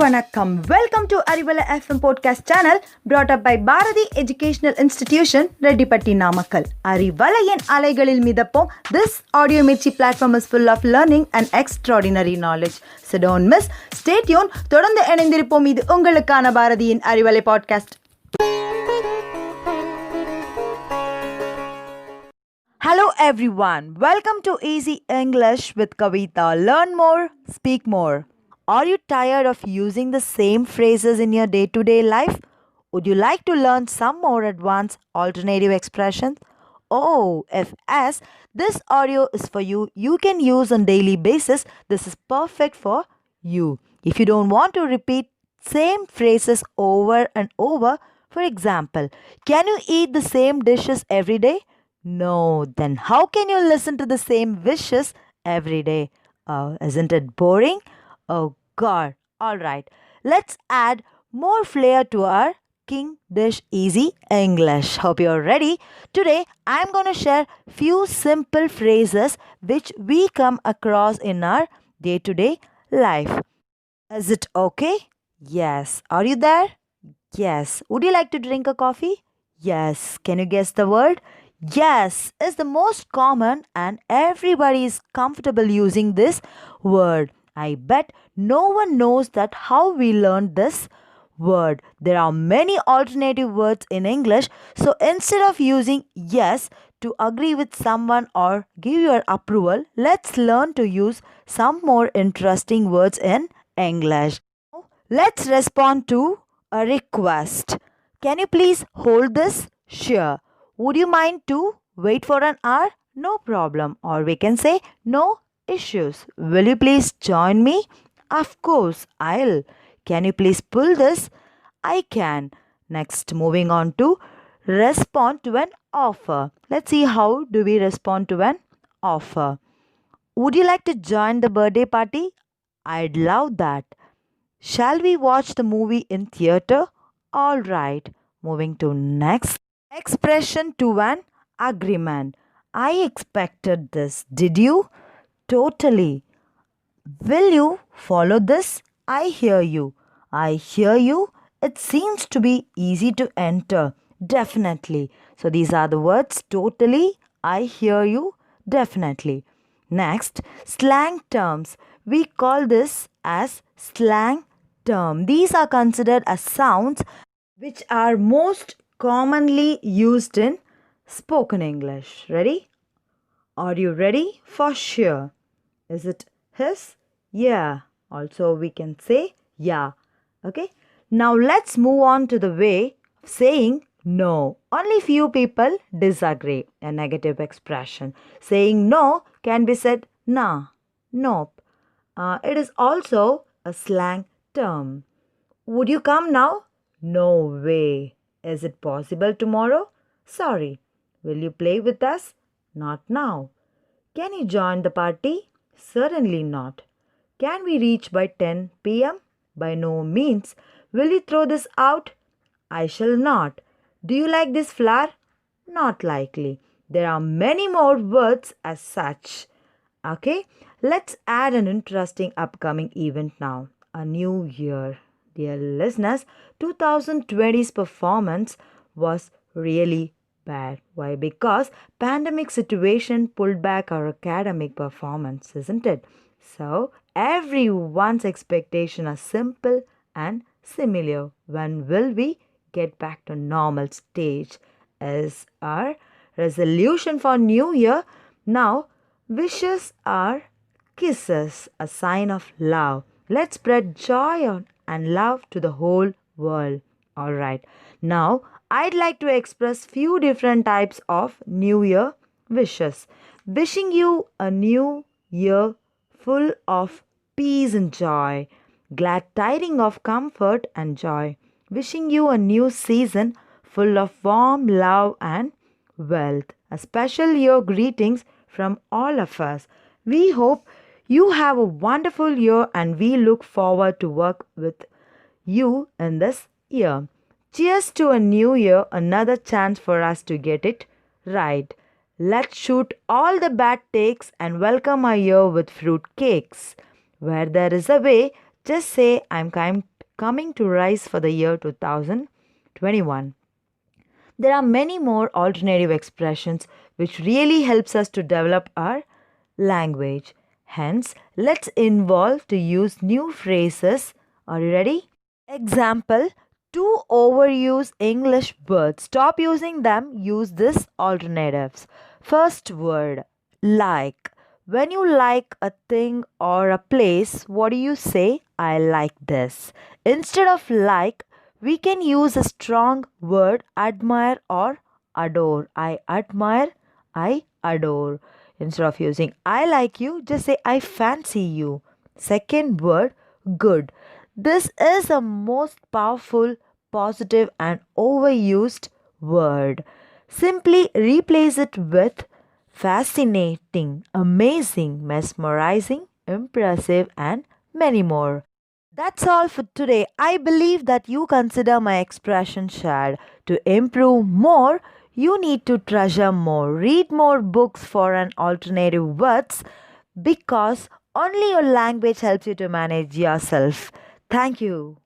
வணக்கம். Welcome to Arivala FM podcast channel brought up by Bharati Educational Institution, Reddipatti, Namakkal. அறிவலையின் அலைகளில் மிதப்போம். This audio mirchi platform is full of learning and extraordinary knowledge. So don't miss. Stay tuned. தொடர்ந்து இணைந்திருப்போம். இது உங்களுக்கான பாரதியின் Arivalai podcast. Hello everyone. Welcome to Easy English with Kavita. Learn more, speak more. Are you tired of using the same phrases in your day-to-day life? Would you like to learn some more advanced alternative expressions? Oh, if yes, this audio is for you. You can use on daily basis. This is perfect for you. If you don't want to repeat same phrases over and over, for example, can you eat the same dishes every day? No, then how can you listen to the same wishes every day? Isn't it boring? Oh God. Alright, let's add more flair to our King Dish Easy English. Hope you're ready. Today, I'm going to share few simple phrases which we come across in our day-to-day life. Is it okay? Yes. Are you there? Yes. Would you like to drink a coffee? Yes. Can you guess the word? Yes is the most common and everybody is comfortable using this word. I bet no one knows that how we learned this word. There are many alternative words in English, so instead of using yes to agree with someone or give your approval, let's learn to use some more interesting words in English. Let's respond to a request. Can you please hold this? Sure. Would you mind to wait for an hour? No problem. Or we can say no issues. Will you please join me? Of course, I'll. Can you please pull this? I can. Next, moving on to respond to an offer. Let's see how do we respond to an offer. Would you like to join the birthday party? I'd love that. Shall we watch the movie in theater? All right. Moving to next. Expression to an agreement. I expected this. Did you? Totally. Will you follow this? I hear you. I hear you. It seems to be easy to enter. Definitely. So these are the words totally. I hear you. Definitely. Next, slang terms. We call this as slang term. These are considered as sounds which are most commonly used in spoken English. Ready? Are you ready? For sure. Is it his? Yeah. Also we can say yeah. Okay. Now let's move on to the way of saying no. Only few people disagree. A negative expression. Saying no can be said nah, nope. It is also a slang term. Would you come now? No way. Is it possible tomorrow? Sorry. Will you play with us? Not now. Can you join the party? Certainly not. Can we reach by 10 p.m.? By no means. Will you throw this out? I shall not. Do you like this flower? Not likely. There are many more words as such. Okay, let's add an interesting upcoming event now. A new year. Dear listeners, 2020's performance was really bad. Why? Because pandemic situation pulled back our academic performance, isn't it? So everyone's expectation are simple and similar. When will we get back to normal stage? Is our resolution for new year. Now wishes are kisses, a sign of love. Let's spread joy and love to the whole world. Alright. Now I'd like to express few different types of New Year wishes. Wishing you a new year full of peace and joy. Glad tidings of comfort and joy. Wishing you a new season full of warm love and wealth. A special year greetings from all of us. We hope you have a wonderful year and we look forward to work with you in this year. Cheers to a new year, another chance for us to get it right. Let's shoot all the bad takes and welcome our year with fruit cakes. Where there is a way, just say I'm coming to rise for the year 2021. There are many more alternative expressions which really helps us to develop our language. Hence, let's involve to use new phrases. Are you ready? Example: to overuse English words. Stop using them, use this alternatives. First word, like. When you like a thing or a place, what do you say? I like this. Instead of like, we can use a strong word, admire or adore. I admire, I adore. Instead of using I like you, just say I fancy you. Second word, good. This is a most powerful, positive, and overused word. Simply replace it with fascinating, amazing, mesmerizing, impressive, and many more. That's all for today. I believe that you consider my expression shared. To improve more, you need to treasure more, read more books for an alternative words because only your language helps you to manage yourself. Thank you.